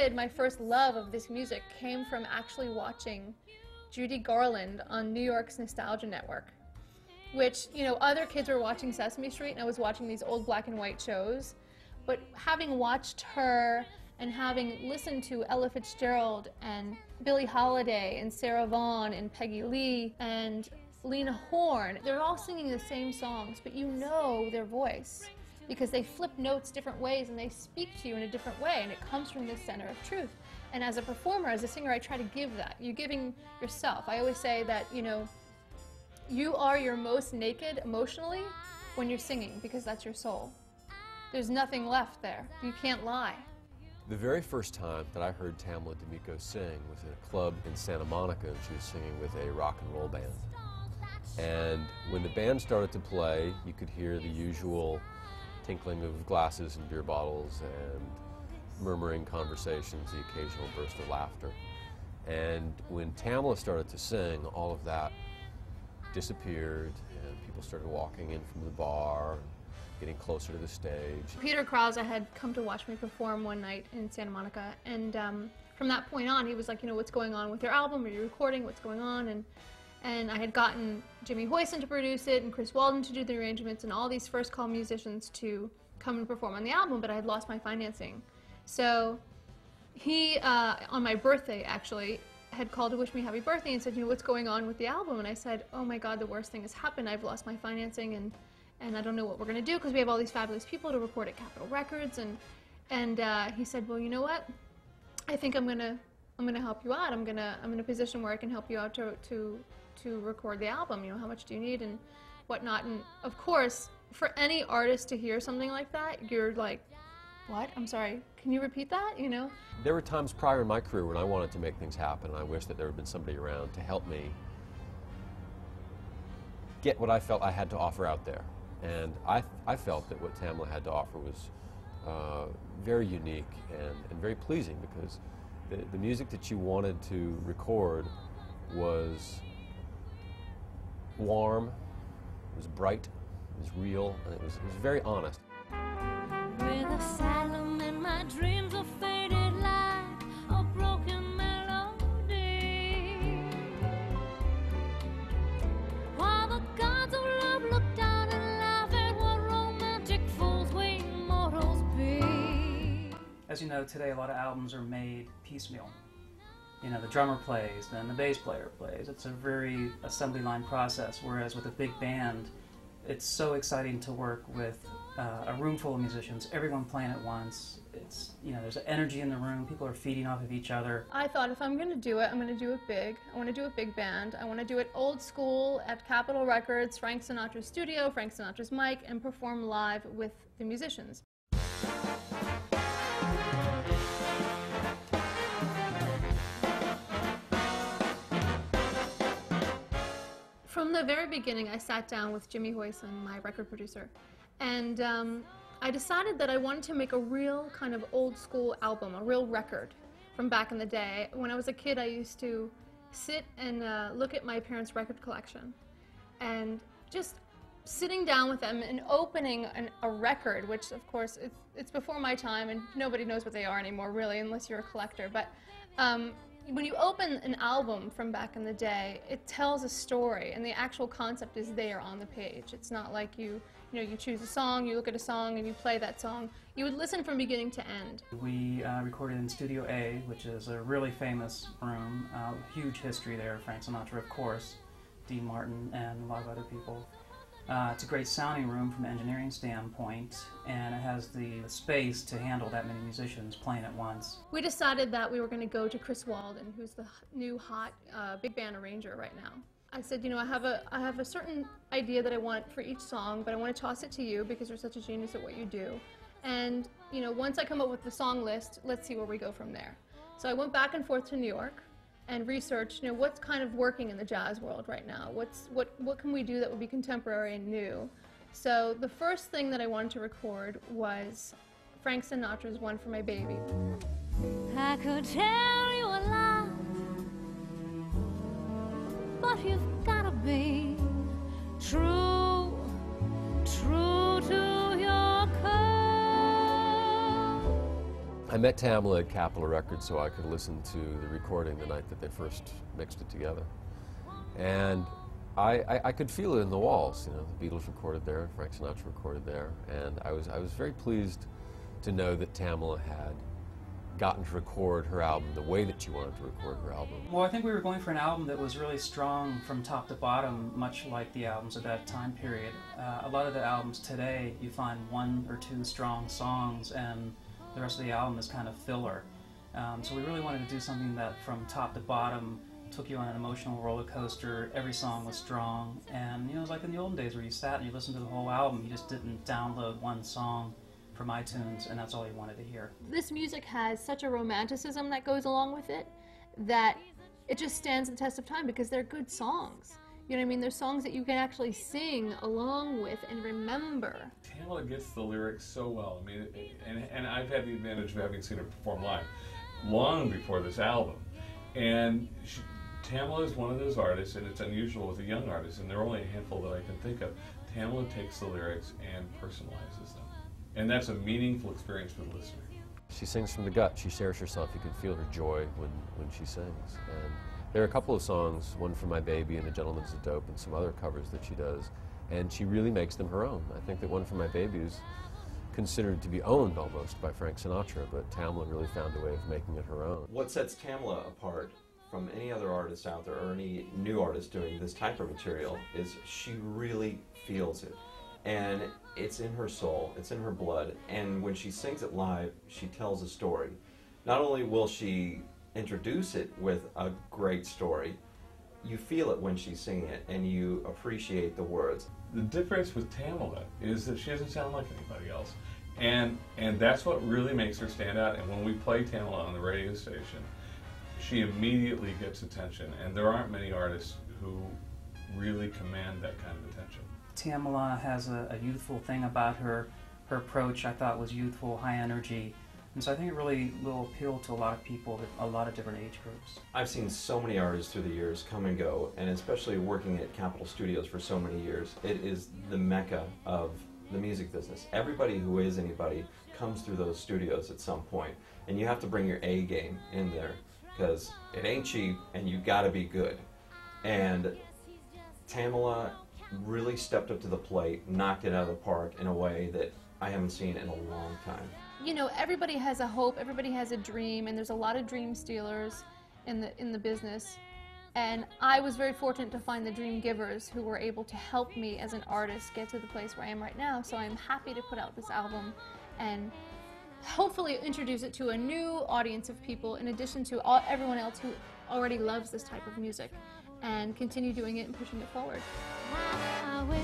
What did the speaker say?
kid, my first love of this music came from actually watching Judy Garland on New York's Nostalgia Network, which, you know, other kids were watching Sesame Street and I was watching these old black and white shows. But having watched her and having listened to Ella Fitzgerald and Billie Holiday and Sarah Vaughan and Peggy Lee and Lena Horne, they're all singing the same songs, but you know their voice because they flip notes different ways and they speak to you in a different way, and it comes from this center of truth. And as a performer, as a singer, I try to give that. You're giving yourself. I always say that, you know, you are your most naked emotionally when you're singing because that's your soul. There's nothing left there. You can't lie. The very first time that I heard Tamela D'Amico sing was in a club in Santa Monica, and she was singing with a rock and roll band. And when the band started to play, you could hear the usual tinkling of glasses and beer bottles and murmuring conversations, the occasional burst of laughter. And when Tamela started to sing, all of that disappeared, and people started walking in from the bar, getting closer to the stage. Peter Krause had come to watch me perform one night in Santa Monica, and from that point on, he was like, you know, what's going on with your album? Are you recording? What's going on? And I had gotten Jimmy Hoyson to produce it and Chris Walden to do the arrangements and all these first call musicians to come and perform on the album, but I had lost my financing. So he, on my birthday actually, had called to wish me happy birthday and said, you know, what's going on with the album? And I said, oh my God, the worst thing has happened. I've lost my financing and I don't know what we're going to do because we have all these fabulous people to record at Capitol Records. And he said, well, you know what? I think I'm gonna help you out. I'm in a position where I can help you out to record the album. You know, how much do you need and whatnot. And of course, for any artist to hear something like that, you're like, what? I'm sorry, can you repeat that? You know? There were times prior in my career when I wanted to make things happen, and I wish that there had been somebody around to help me get what I felt I had to offer out there. And I felt that what Tamela had to offer was very unique and very pleasing, because the music that you wanted to record was warm, it was bright, it was real, and it was very honest. With asylum in my dreams of faded light, a broken melody. While the gods of love look down and laugh at what romantic fools we mortals be. As you know, today a lot of albums are made piecemeal. You know, the drummer plays, then the bass player plays. It's a very assembly line process, whereas with a big band, it's so exciting to work with a room full of musicians, everyone playing at once. It's, you know, there's an energy in the room, people are feeding off of each other. I thought if I'm going to do it, I'm going to do it big. I want to do a big band. I want to do it old school at Capitol Records, Frank Sinatra's studio, Frank Sinatra's mic, and perform live with the musicians. From the very beginning, I sat down with Jimmy Hoyson, my record producer, and I decided that I wanted to make a real kind of old school album, a real record from back in the day. When I was a kid, I used to sit and look at my parents' record collection, and just sitting down with them and opening a record, which of course it's before my time and nobody knows what they are anymore really, unless you're a collector. But when you open an album from back in the day, it tells a story, and the actual concept is there on the page. It's not like you choose a song, you look at a song, and you play that song. You would listen from beginning to end. We recorded in Studio A, which is a really famous room, huge history there. Frank Sinatra, of course, Dean Martin, and a lot of other people. It's a great sounding room from an engineering standpoint, and it has the space to handle that many musicians playing at once. We decided that we were going to go to Chris Walden, who's the new hot big band arranger right now. I said, you know, I have a certain idea that I want for each song, but I want to toss it to you because you're such a genius at what you do. And, you know, once I come up with the song list, let's see where we go from there. So I went back and forth to New York and researched, you know, what's kind of working in the jazz world right now. What can we do that would be contemporary and new? So the first thing that I wanted to record was Frank Sinatra's One for My Baby. I could tell you a lie, but you've gotta be true, true to your code. I met Tamela at Capitol Records so I could listen to the recording the night that they first mixed it together. And I could feel it in the walls. You know, the Beatles recorded there, Frank Sinatra recorded there, and I was very pleased to know that Tamela had gotten to record her album the way that she wanted to record her album. Well, I think we were going for an album that was really strong from top to bottom, much like the albums of that time period. A lot of the albums today, you find one or two strong songs, and the rest of the album is kind of filler. So we really wanted to do something that from top to bottom took you on an emotional roller coaster. Every song was strong, and you know, it was like in the olden days where you sat and you listened to the whole album. You just didn't download one song from iTunes, and that's all you wanted to hear. This music has such a romanticism that goes along with it that it just stands the test of time because they're good songs. You know what I mean? They're songs that you can actually sing along with and remember. Tamela gets the lyrics so well. I mean, and I've had the advantage of having seen her perform live long before this album. And Tamela is one of those artists, and it's unusual with a young artist, and there are only a handful that I can think of. Tamela takes the lyrics and personalizes them. And that's a meaningful experience for the listener. She sings from the gut. She shares herself. You can feel her joy when she sings. And there are a couple of songs, one for My Baby and The Gentleman's a Dope, and some other covers that she does, and she really makes them her own. I think that one for My Baby is considered to be owned almost by Frank Sinatra, but Tamela really found a way of making it her own. What sets Tamela apart from any other artist out there, or any new artist doing this type of material, is she really feels it. And it's in her soul, it's in her blood, and when she sings it live, she tells a story. Not only will she introduce it with a great story, you feel it when she's singing it, and you appreciate the words. The difference with Tamela is that she doesn't sound like anybody else. And that's what really makes her stand out. And when we play Tamela on the radio station, she immediately gets attention. And there aren't many artists who really command that kind of attention. Tamela has a youthful thing about her. Her approach, I thought, was youthful, high energy. And so I think it really will appeal to a lot of people, a lot of different age groups. I've seen so many artists through the years come and go, and especially working at Capitol Studios for so many years, it is the mecca of the music business. Everybody who is anybody comes through those studios at some point, and you have to bring your A game in there, because it ain't cheap, and you gotta be good. And Tamela really stepped up to the plate, knocked it out of the park in a way that I haven't seen in a long time. You know, everybody has a hope, everybody has a dream, and there's a lot of dream stealers in the business. And I was very fortunate to find the dream givers who were able to help me as an artist get to the place where I am right now. So I'm happy to put out this album and hopefully introduce it to a new audience of people in addition to everyone else who already loves this type of music, and continue doing it and pushing it forward. I wish